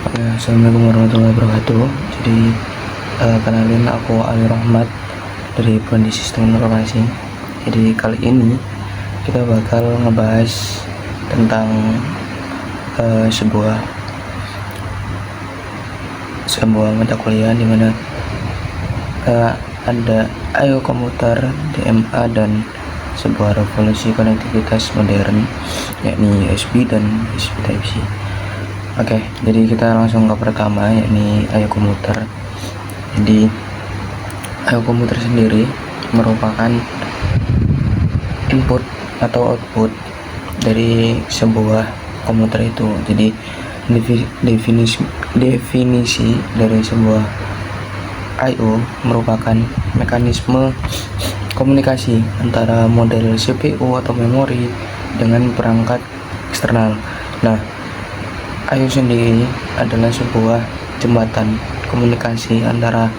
Ya, Assalamualaikum warahmatullahi wabarakatuh. Jadi kenalin, aku Ali Rahmat dari Prodi Sistem Informasi. Jadi kali ini kita bakal ngebahas tentang sebuah mata kuliah di mana ada IO Komputer, DMA, dan sebuah revolusi konektivitas modern, yakni USB dan USB Type-C. Oke, jadi kita langsung ke pertama, yakni IO Komputer. Jadi IO Komputer sendiri merupakan input atau output dari sebuah komputer itu. Jadi definisi dari sebuah I/O merupakan mekanisme komunikasi antara model CPU atau memori dengan perangkat eksternal. Nah, I/O sendiri adalah sebuah jembatan komunikasi antara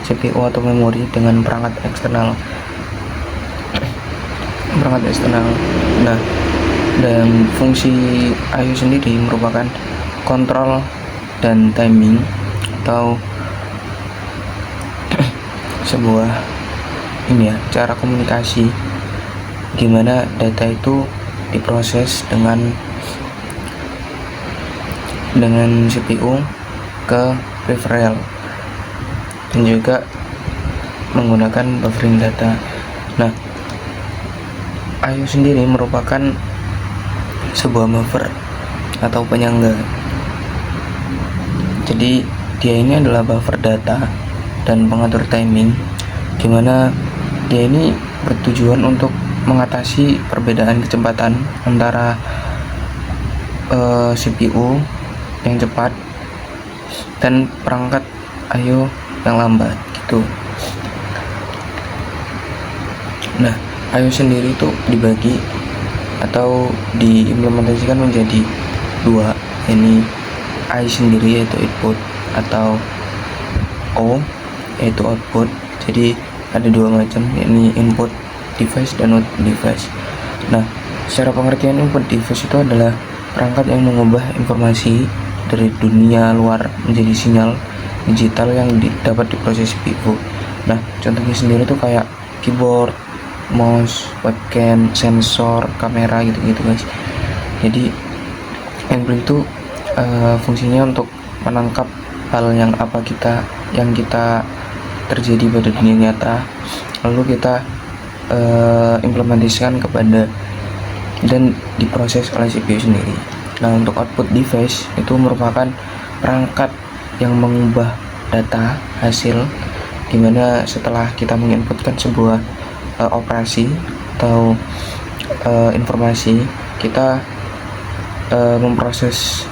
CPU atau memori dengan perangkat eksternal. Nah, dan fungsi I/O sendiri merupakan kontrol dan timing atau sebuah cara komunikasi gimana data itu diproses dengan CPU ke peripheral dan juga menggunakan buffering data. Nah, I/O sendiri merupakan sebuah buffer atau penyangga. Jadi dia ini adalah buffer data dan pengatur timing, dimana dia ini bertujuan untuk mengatasi perbedaan kecepatan antara CPU yang cepat dan perangkat I/O yang lambat gitu. Nah, I/O sendiri itu dibagi atau diimplementasikan menjadi dua, ini I sendiri yaitu input atau O yaitu output. Jadi ada dua macam, yakni input device dan output device. Nah, secara pengertian input device itu adalah perangkat yang mengubah informasi dari dunia luar menjadi sinyal digital yang dapat diproses CPU. Nah, contohnya sendiri tuh kayak keyboard, mouse, webcam, sensor, kamera gitu-gitu guys. Jadi input itu fungsinya untuk menangkap hal yang kita terjadi pada dunia nyata, lalu kita implementasikan kepada dan diproses oleh CPU sendiri. Nah, untuk output device itu merupakan perangkat yang mengubah data hasil, dimana setelah kita menginputkan sebuah operasi atau informasi, kita memproses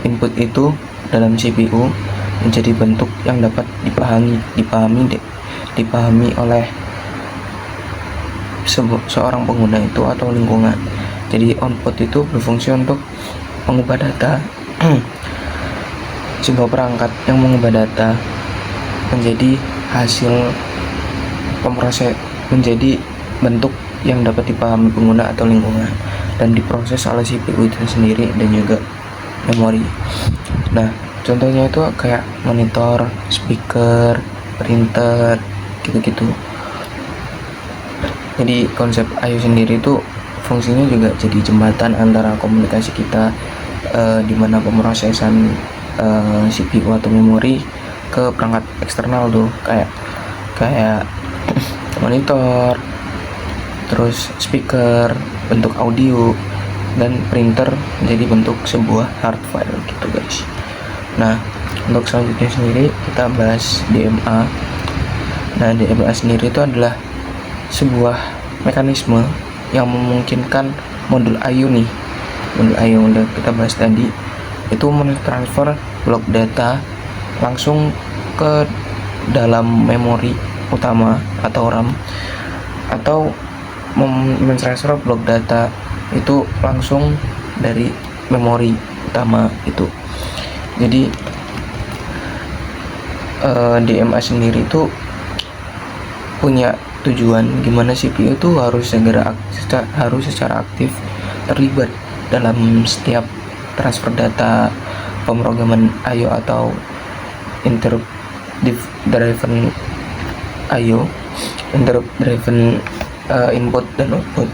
input itu dalam CPU menjadi bentuk yang dapat dipahami oleh seorang pengguna itu atau lingkungan. Jadi output itu berfungsi untuk mengubah data sebuah perangkat yang mengubah data menjadi hasil pemproses, menjadi bentuk yang dapat dipahami pengguna atau lingkungan dan diproses oleh CPU itu sendiri dan juga memori. Nah, contohnya itu kayak monitor, speaker, printer, gitu-gitu. Jadi konsep I/O sendiri itu fungsinya juga jadi jembatan antara komunikasi kita, di mana pemrosesan CPU atau memori ke perangkat eksternal tuh kayak monitor, terus speaker bentuk audio, dan printer menjadi bentuk sebuah hard file gitu guys. Nah, untuk selanjutnya sendiri kita bahas DMA. Nah, DMA sendiri itu adalah sebuah mekanisme yang memungkinkan modul I/O nih, modul I/O yang udah kita bahas tadi, itu mentransfer blok data langsung ke dalam memori utama atau RAM, atau mentransfer blok data itu langsung dari memori utama itu. Jadi DMA sendiri itu punya tujuan gimana CPU itu harus secara aktif terlibat dalam setiap transfer data pemrograman I/O atau interrupt driven I/O, interrupt driven input dan output.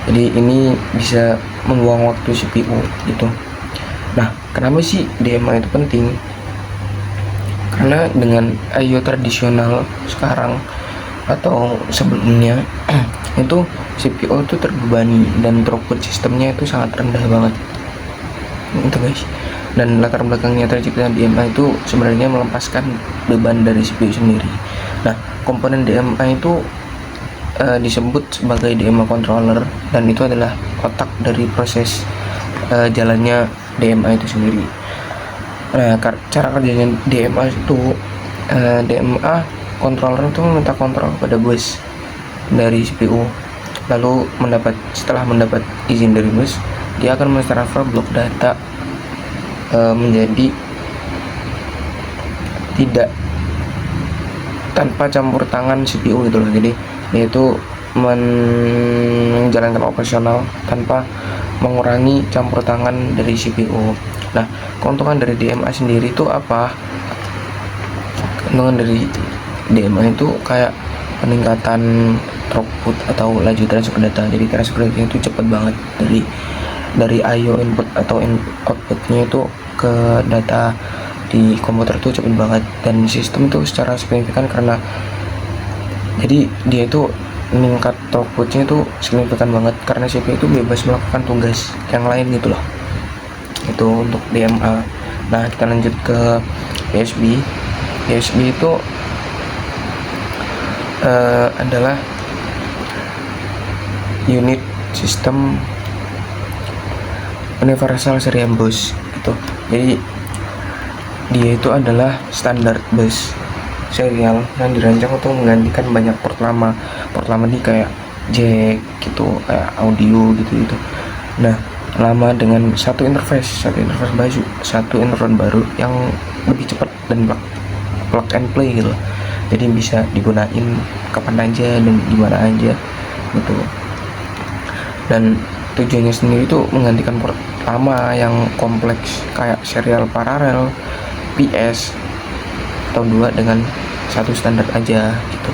Jadi ini bisa membuang waktu CPU gitu. Nah, kenapa sih DMA itu penting? Karena dengan I/O tradisional sekarang atau sebelumnya itu CPU itu terbebani dan throughput sistemnya itu sangat rendah banget itu guys. Dan latar belakangnya terciptanya DMA itu sebenarnya melepaskan beban dari CPU sendiri. Nah, komponen DMA itu disebut sebagai DMA controller, dan itu adalah otak dari proses jalannya DMA itu sendiri. Nah, cara kerjanya DMA itu DMA controller itu meminta kontrol pada bus dari CPU, lalu setelah mendapat izin dari bus, dia akan mentransfer blok data menjadi tidak tanpa campur tangan CPU gitu loh. Jadi dia itu menjalankan operasional tanpa mengurangi campur tangan dari CPU. Nah, keuntungan dari DMA sendiri itu apa? Keuntungan dari DMA itu kayak peningkatan throughput atau laju transfer data. Jadi transfer data itu cepat banget dari I/O input atau outputnya itu ke data di komputer itu cepet banget, dan sistem itu secara signifikan karena jadi dia itu meningkat throughputnya itu signifikan banget karena CPU itu bebas melakukan tugas yang lain gitu loh. Itu untuk DMA. Nah, kita lanjut ke USB. USB itu adalah unit sistem universal serial bus gitu. Jadi dia itu adalah standar bus serial yang dirancang untuk menggantikan banyak port lama. Port lama ini kayak jack gitu, kayak audio gitu. Nah, lama dengan satu interface baru yang lebih cepat dan plug and play gitu. Jadi bisa digunain kapan aja dan dimana aja gitu. Dan tujuannya sendiri itu menggantikan port lama yang kompleks kayak serial paralel, PS atau 2 dengan satu standar aja gitu.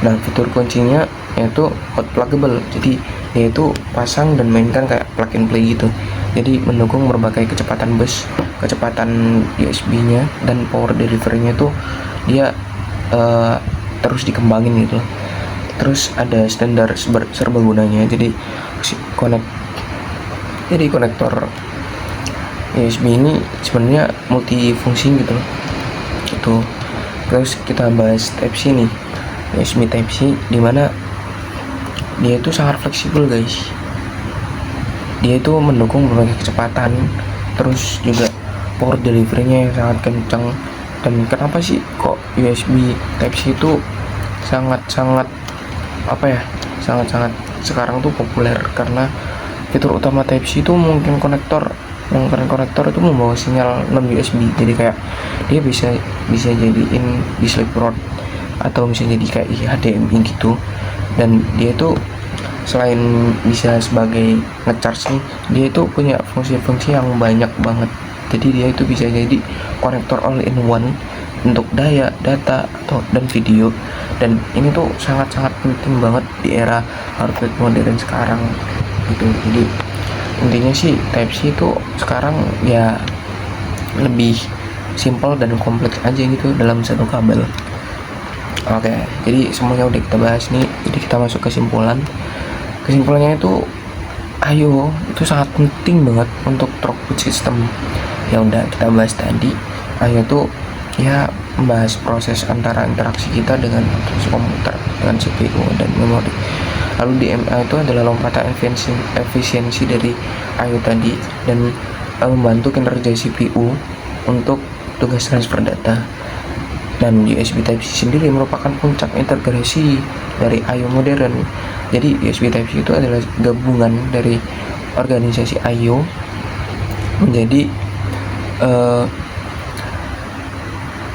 Nah, fitur kuncinya yaitu hot pluggable. Jadi yaitu pasang dan mainkan kayak plug and play gitu. Jadi mendukung berbagai kecepatan bus, kecepatan USB-nya dan power delivery-nya tuh dia terus dikembangin gitu. Terus ada standar serbagunanya. Jadi konektor USB ini sebenarnya multifungsi gitu loh. Gitu. Terus kita bahas Type-C nih. USB Type-C dimana dia itu sangat fleksibel guys. Dia itu mendukung berbagai kecepatan, terus juga power delivery-nya yang sangat kencang. Dan kenapa sih kok USB Type-C itu sangat sekarang tuh populer? Karena fitur utama Type-C itu mungkin konektor itu membawa sinyal non USB. Jadi kayak dia bisa jadiin DisplayPort atau bisa jadi kayak HDMI gitu. Dan dia itu selain bisa sebagai ngecharge nih, dia itu punya fungsi-fungsi yang banyak banget. Jadi dia itu bisa jadi konektor all in one untuk daya, data, dan video. Dan ini tuh sangat-sangat penting banget di era hardware modern sekarang gitu. Jadi intinya sih Type-C itu sekarang ya lebih simple dan kompleks aja gitu dalam satu kabel. Oke, jadi semuanya udah kita bahas nih. Jadi kita masuk kesimpulannya itu I/O itu sangat penting banget untuk throughput sistem yang udah kita bahas tadi. I/O itu ya membahas proses antara interaksi kita dengan komputer, dengan CPU dan memori. Lalu DMA itu adalah lompatan efisiensi dari I/O tadi dan membantu kinerja CPU untuk tugas transfer data. Dan USB Type-C sendiri merupakan puncak integrasi dari I/O modern. Jadi USB Type-C itu adalah gabungan dari organisasi I/O menjadi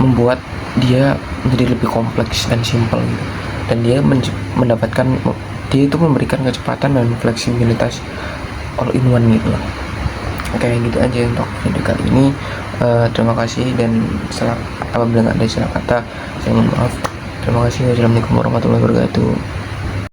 membuat dia menjadi lebih kompleks dan simpel gitu. Dan dia memberikan kecepatan dan fleksibilitas all in one gitu loh. Oke, gitu aja untuk video kali ini. Terima kasih, dan apabila nggak ada salah kata saya mohon maaf. Terima kasih. Wassalamualaikum warahmatullahi wabarakatuh.